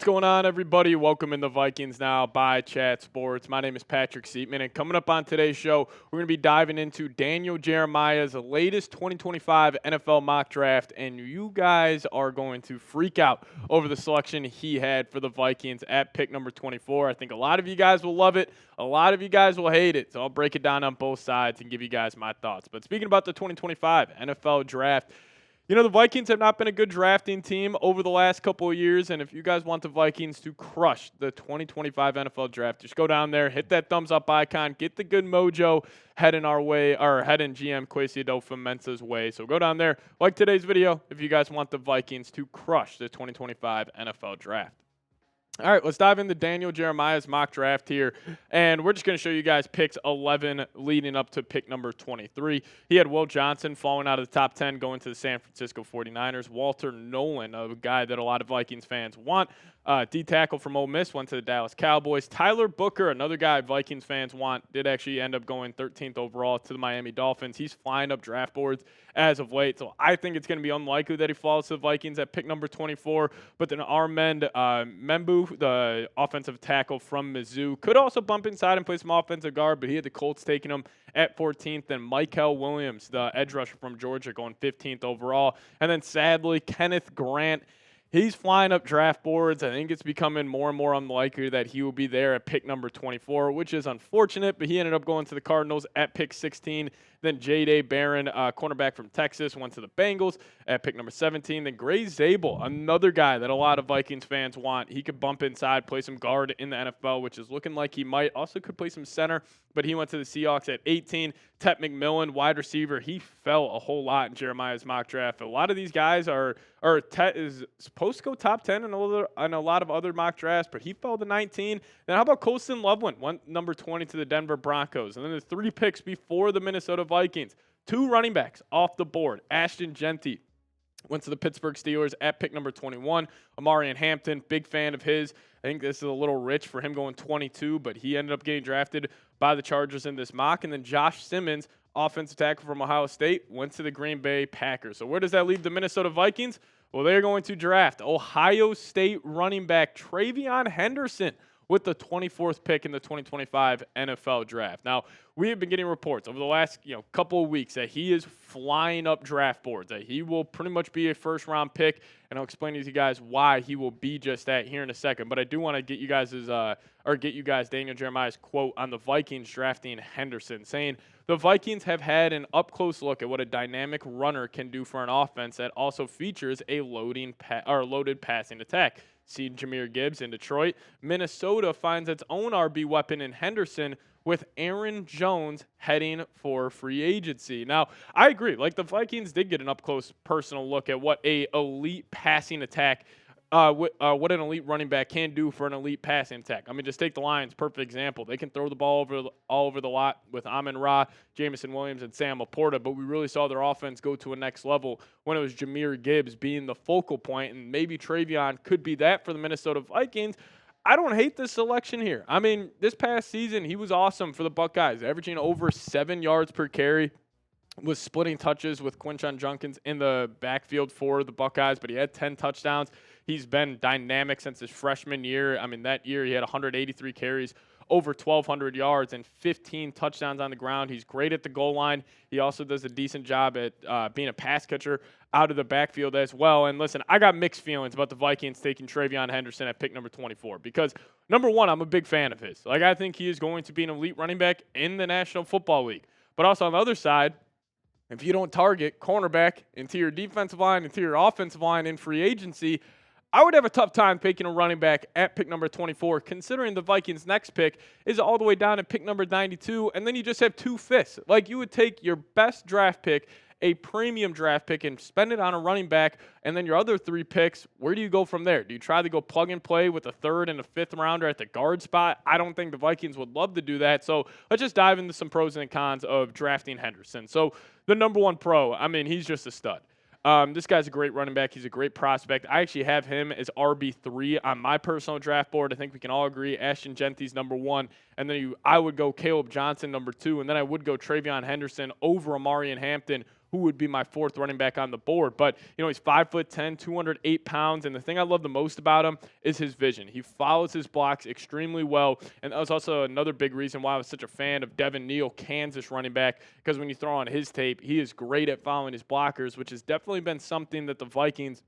What's going on, everybody? Welcome in the Vikings Now by Chat Sports. My name is Patrick Siepman, and coming up on today's show, we're going to be diving into Daniel Jeremiah's latest 2025 NFL mock draft, and you guys are going to freak out over the selection he had for the Vikings at pick number 24. I think a lot of you guys will love it. A lot of you guys will hate it, so I'll break it down on both sides and give you guys my thoughts. But speaking about the 2025 NFL draft, you know, the Vikings have not been a good drafting team over the last couple of years, and if you guys want the Vikings to crush the 2025 NFL draft, just go down there, hit that thumbs up icon, get the good mojo heading our way, or heading GM Kwesi Adofo-Mensah's way. So go down there, like today's video, if you guys want the Vikings to crush the 2025 NFL draft. All right, let's dive into Daniel Jeremiah's mock draft here, and we're just going to show you guys picks 11 leading up to pick number 23. He had Will Johnson falling out of the top 10 going to the San Francisco 49ers. Walter Nolan, a guy that a lot of Vikings fans want. D-tackle from Ole Miss went to the Dallas Cowboys. Tyler Booker, another guy Vikings fans want, did actually end up going 13th overall to the Miami Dolphins. He's flying up draft boards as of late, so I think it's going to be unlikely that he falls to the Vikings at pick number 24. But then Armand Membu, the offensive tackle from Mizzou, could also bump inside and play some offensive guard, but he had the Colts taking him at 14th. Then Michael Williams, the edge rusher from Georgia, going 15th overall. And then sadly, Kenneth Grant, he's flying up draft boards. I think it's becoming more and more unlikely that he will be there at pick number 24, which is unfortunate, but he ended up going to the Cardinals at pick 16. Then J.D. Barron, cornerback from Texas, went to the Bengals at pick number 17. Then Gray Zabel, another guy that a lot of Vikings fans want. He could bump inside, play some guard in the NFL, which is looking like he might. Also could play some center, but he went to the Seahawks at 18. Tet McMillan, wide receiver, he fell a whole lot in Jeremiah's mock draft. A lot of these guys Tet is supposed to go top 10 in a lot of other mock drafts, but he fell to 19. Then how about Colston Loveland, went number 20 to the Denver Broncos. And then the 3 picks before the Minnesota Vikings, 2 running backs off the board. Ashton Genty went to the Pittsburgh Steelers at pick number 21. Amarian Hampton, big fan of his. I think this is a little rich for him going 22, but he ended up getting drafted by the Chargers in this mock. And then Josh Simmons, offensive tackle from Ohio State, went to the Green Bay Packers. So where does that leave the Minnesota Vikings? Well, they're going to draft Ohio State running back TreyVeon Henderson with the 24th pick in the 2025 NFL draft. Now, we have been getting reports over the last couple of weeks that he is flying up draft boards, that he will pretty much be a first-round pick, and I'll explain to you guys why he will be just that here in a second. But I do want to get you guys Daniel Jeremiah's quote on the Vikings drafting Henderson, saying the Vikings have had an up-close look at what a dynamic runner can do for an offense that also features a loaded passing attack. See Jahmyr Gibbs in Detroit. Minnesota finds its own RB weapon in Henderson, with Aaron Jones heading for free agency. Now, I agree. Like, the Vikings did get an up-close personal look at what a elite passing attack, what an elite running back can do for an elite passing attack. I mean, just take the Lions, perfect example. They can throw the ball all over the lot with Amon-Ra, Jamison Williams, and Sam Laporta, but we really saw their offense go to a next level when it was Jahmyr Gibbs being the focal point, and maybe TreyVeon could be that for the Minnesota Vikings. I don't hate this selection here. I mean, this past season, he was awesome for the Buckeyes, averaging over 7 yards per carry, was splitting touches with Quinshon Judkins in the backfield for the Buckeyes, but he had 10 touchdowns. He's been dynamic since his freshman year. I mean, that year he had 183 carries, over 1,200 yards, and 15 touchdowns on the ground. He's great at the goal line. He also does a decent job at being a pass catcher out of the backfield as well. And listen, I got mixed feelings about the Vikings taking TreyVeon Henderson at pick number 24 because, number one, I'm a big fan of his. Like, I think he is going to be an elite running back in the National Football League. But also on the other side, if you don't target cornerback, interior defensive line, interior offensive line in free agency, I would have a tough time picking a running back at pick number 24, considering the Vikings' next pick is all the way down at pick number 92, and then you just have 2 fifths. Like, you would take your best draft pick, a premium draft pick, and spend it on a running back, and then your other 3 picks, where do you go from there? Do you try to go plug and play with a 3rd and a 5th rounder at the guard spot? I don't think the Vikings would love to do that, so let's just dive into some pros and cons of drafting Henderson. So the number one pro, I mean, he's just a stud. This guy's a great running back. He's a great prospect. I actually have him as RB3 on my personal draft board. I think we can all agree Ashton Genty's number 1. And then I would go Kaleb Johnson number 2. And then I would go TreyVeon Henderson over Amarian Hampton who would be my fourth running back on the board. But, he's 5'10", 208 pounds. And the thing I love the most about him is his vision. He follows his blocks extremely well. And that was also another big reason why I was such a fan of Devin Neal, Kansas running back, because when you throw on his tape, he is great at following his blockers, which has definitely been something that the Vikings,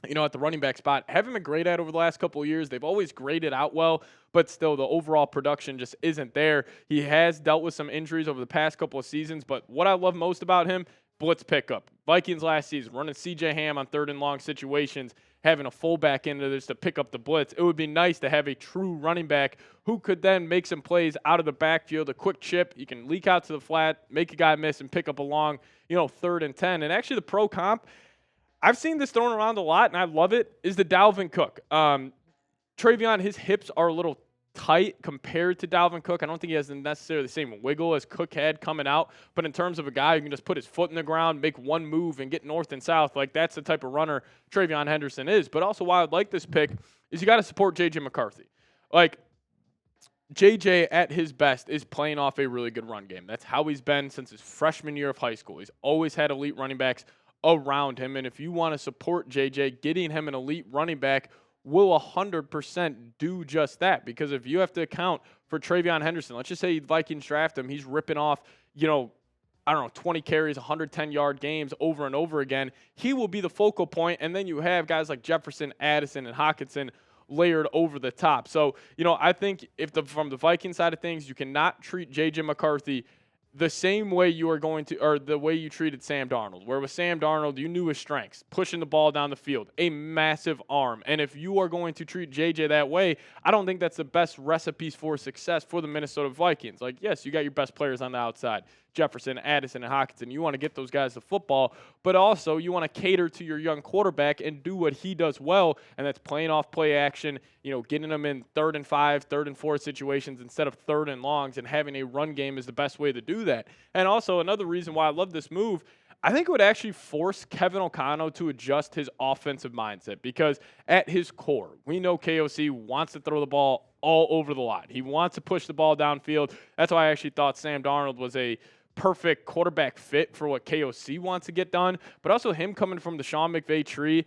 at the running back spot, haven't been great at over the last couple of years. They've always graded out well, but still the overall production just isn't there. He has dealt with some injuries over the past couple of seasons, but what I love most about him, blitz pickup. Vikings last season running C.J. Ham on 3rd and long situations, having a fullback into this to pick up the blitz. It would be nice to have a true running back who could then make some plays out of the backfield, a quick chip. You can leak out to the flat, make a guy miss, and pick up a long, 3rd and 10. And actually the pro comp, I've seen this thrown around a lot, and I love it, is the Dalvin Cook. TreyVeon, his hips are a little tight compared to Dalvin Cook. I don't think he has necessarily the same wiggle as Cook had coming out, but in terms of a guy who can just put his foot in the ground, make one move, and get north and south, that's the type of runner TreyVeon Henderson is. But also why I'd like this pick is you got to support J.J. McCarthy. JJ at his best is playing off a really good run game. That's how he's been since his freshman year of high school. He's always had elite running backs around him. And if you want to support JJ, getting him an elite running back will 100% do just that. Because if you have to account for TreyVeon Henderson, let's just say Vikings draft him, he's ripping off, 20 carries, 110-yard games over and over again. He will be the focal point, and then you have guys like Jefferson, Addison, and Hockenson layered over the top. So, I think from the Viking side of things, you cannot treat J.J. McCarthy the same way you are going to, or the way you treated Sam Darnold, where with Sam Darnold, you knew his strengths, pushing the ball down the field, a massive arm. And if you are going to treat JJ that way, I don't think that's the best recipes for success for the Minnesota Vikings. Yes, you got your best players on the outside, Jefferson, Addison, and Hockenson. You want to get those guys the football, but also you want to cater to your young quarterback and do what he does well, and that's playing off play action, getting them in 3rd and 5, 3rd and 4 situations instead of 3rd and longs, and having a run game is the best way to do that. And also another reason why I love this move, I think it would actually force Kevin O'Connell to adjust his offensive mindset, because at his core, we know KOC wants to throw the ball all over the lot. He wants to push the ball downfield. That's why I actually thought Sam Darnold was a perfect quarterback fit for what KOC wants to get done, but also him coming from the Sean McVay tree.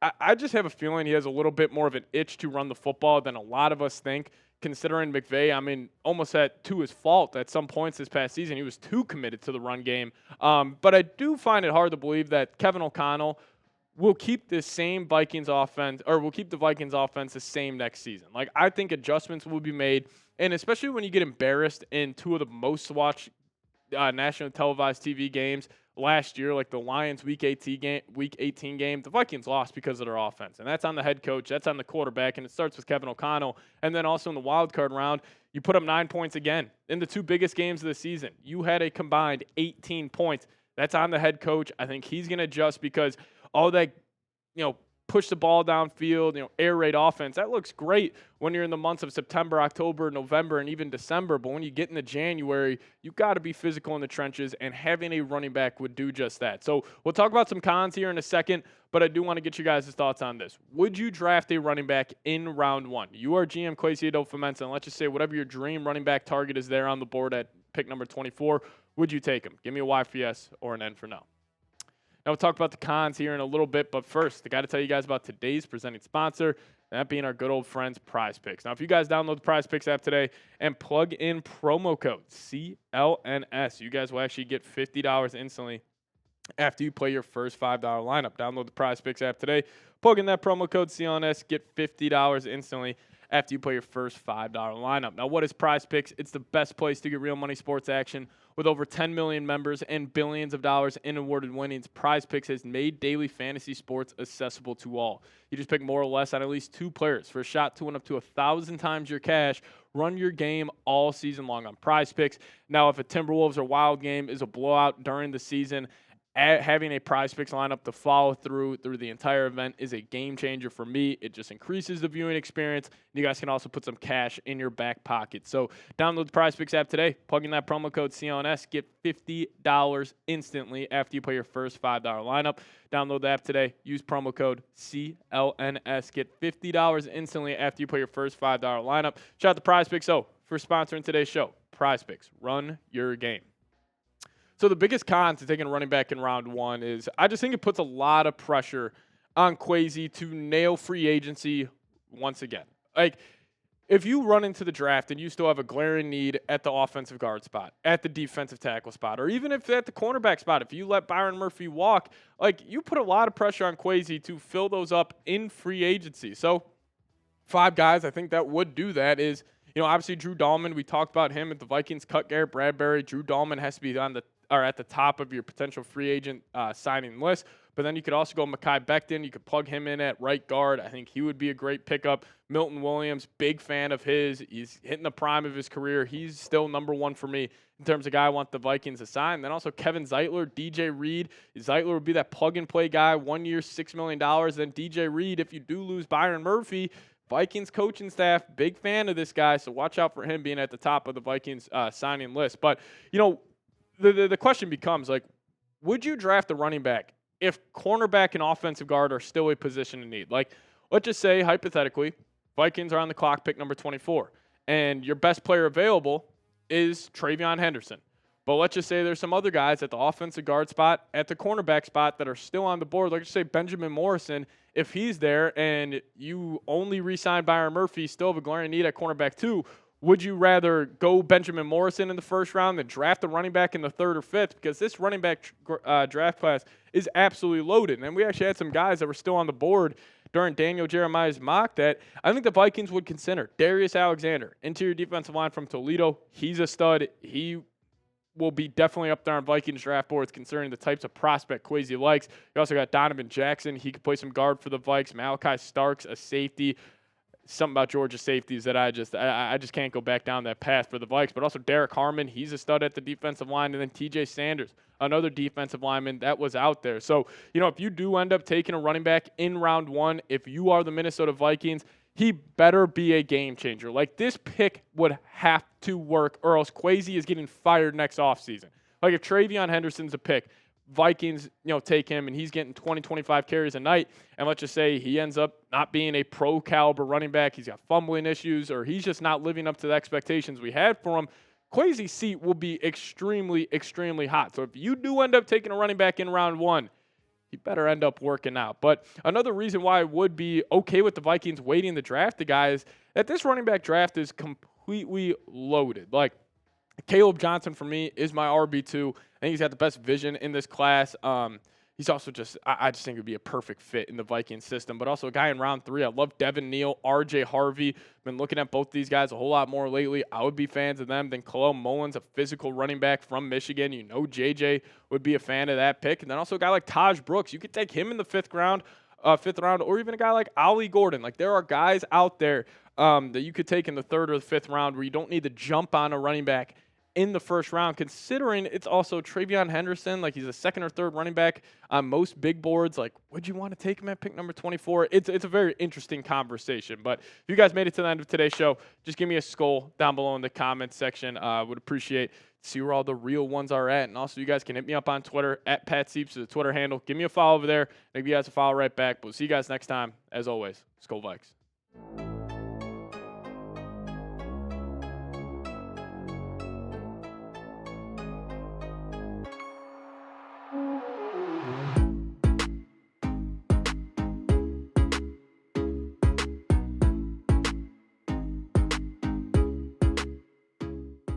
I just have a feeling he has a little bit more of an itch to run the football than a lot of us think, considering McVay, almost to his fault at some points this past season, he was too committed to the run game. But I do find it hard to believe that Kevin O'Connell will keep the same Vikings offense, or will keep the Vikings offense the same next season. I think adjustments will be made, and especially when you get embarrassed in two of the most watched national televised TV games last year, like the Lions Week 18 game, the Vikings lost because of their offense. And that's on the head coach, that's on the quarterback, and it starts with Kevin O'Connell. And then also in the wild card round, you put up 9 points again. In the 2 biggest games of the season, you had a combined 18 points. That's on the head coach. I think he's going to adjust, because all that, push the ball downfield, air raid offense, that looks great when you're in the months of September, October, November, and even December. But when you get into January, you got to be physical in the trenches, and having a running back would do just that. So we'll talk about some cons here in a second, but I do want to get you guys' thoughts on this. Would you draft a running back in round 1? You are GM Kwesi Adofo-Mensah, and let's just say whatever your dream running back target is there on the board at pick number 24, would you take him? Give me a Y for yes or an N for no. Now, we'll talk about the cons here in a little bit, but first, I got to tell you guys about today's presenting sponsor, that being our good old friends, PrizePicks. Now, if you guys download the PrizePicks app today and plug in promo code CLNS, you guys will actually get $50 instantly after you play your first $5 lineup. Download the PrizePicks app today, plug in that promo code CLNS, get $50 instantly after you play your first $5 lineup. Now, what is PrizePicks? It's the best place to get real money sports action. With over 10 million members and billions of dollars in awarded winnings, PrizePicks has made daily fantasy sports accessible to all. You just pick more or less on at least 2 players for a shot to win up to 1,000 times your cash. Run your game all season long on PrizePicks. Now, if a Timberwolves or Wild game is a blowout during the season, having a PrizePicks lineup to follow through the entire event is a game changer for me. It just increases the viewing experience. You guys can also put some cash in your back pocket. So download the PrizePicks app today. Plug in that promo code CLNS. Get $50 instantly after you play your first $5 lineup. Download the app today. Use promo code CLNS. Get $50 instantly after you play your first $5 lineup. Shout out to PrizePicks for sponsoring today's show. PrizePicks. Run your game. So the biggest con to taking a running back in round 1 is I just think it puts a lot of pressure on Kwesi to nail free agency once again. Like, if you run into the draft and you still have a glaring need at the offensive guard spot, at the defensive tackle spot, or even if at the cornerback spot, if you let Byron Murphy walk, like, you put a lot of pressure on Kwesi to fill those up in free agency. So 5 guys I think that would do that is, obviously Drew Dahlman. We talked about him at the Vikings. Cut Garrett Bradbury. Drew Dahlman has to be at the top of your potential free agent signing list. But then you could also go Mekhi Becton. You could plug him in at right guard. I think he would be a great pickup. Milton Williams, big fan of his. He's hitting the prime of his career. He's still number 1 for me in terms of guy I want the Vikings to sign. And then also Kevin Zeitler, DJ Reed. Zeitler would be that plug-and-play guy, 1 year, $6 million. Then DJ Reed, if you do lose Byron Murphy, Vikings coaching staff, big fan of this guy, so watch out for him being at the top of the Vikings signing list. But, the question becomes, like, would you draft a running back if cornerback and offensive guard are still a position in need? Like, let's just say, hypothetically, Vikings are on the clock, pick number 24, and your best player available is TreyVeon Henderson. But let's just say there's some other guys at the offensive guard spot, at the cornerback spot that are still on the board. Let's just say Benjamin Morrison, if he's there and you only re-sign Byron Murphy, still have a glaring need at cornerback 2, would you rather go Benjamin Morrison in the first round than draft a running back in the 3rd or 5th? Because this running back draft class is absolutely loaded. And we actually had some guys that were still on the board during Daniel Jeremiah's mock that I think the Vikings would consider. Darius Alexander, interior defensive line from Toledo. He's a stud. He will be definitely up there on Vikings draft boards considering the types of prospect Kwesi likes. You also got Donovan Jackson. He could play some guard for the Vikes. Malachi Starks, a safety. Something about Georgia safeties that I just can't go back down that path for the Vikes. But also Derek Harmon, he's a stud at the defensive line. And then TJ Sanders, another defensive lineman that was out there. So, if you do end up taking a running back in round 1, if you are the Minnesota Vikings, he better be a game changer. Like, this pick would have to work or else Kwesi is getting fired next offseason. Like, if TreyVeon Henderson's a pick, Vikings, take him and he's getting 20, 25 carries a night. And let's just say he ends up not being a pro caliber running back. He's got fumbling issues or he's just not living up to the expectations we had for him. Kwesi's seat will be extremely, extremely hot. So if you do end up taking a running back in round 1, he better end up working out. But another reason why I would be okay with the Vikings waiting to draft the guy is that this running back draft is completely loaded. Like, Kaleb Johnson, for me, is my RB2. I think he's got the best vision in this class. He's also I just think it would be a perfect fit in the Vikings system. But also a guy in round 3, I love Devin Neal, RJ Harvey. Been looking at both these guys a whole lot more lately. I would be fans of them than Kalel Mullings, a physical running back from Michigan. JJ would be a fan of that pick. And then also a guy like Tahj Brooks. You could take him in the 5th round, or even a guy like Ollie Gordon. Like, there are guys out there that you could take in the 3rd or the 5th round where you don't need to jump on a running back in the 1st round, considering it's also TreyVeon Henderson. Like, he's a 2nd or 3rd running back on most big boards. Like, would you want to take him at pick number 24? It's a very interesting conversation. But if you guys made it to the end of today's show, just give me a skull down below in the comments section. Would appreciate to see where all the real ones are at. And also, you guys can hit me up on Twitter at Pat Sieps, the Twitter handle. Give me a follow over there. Maybe you guys a follow right back. But we'll see you guys next time. As always, Skol Vikes.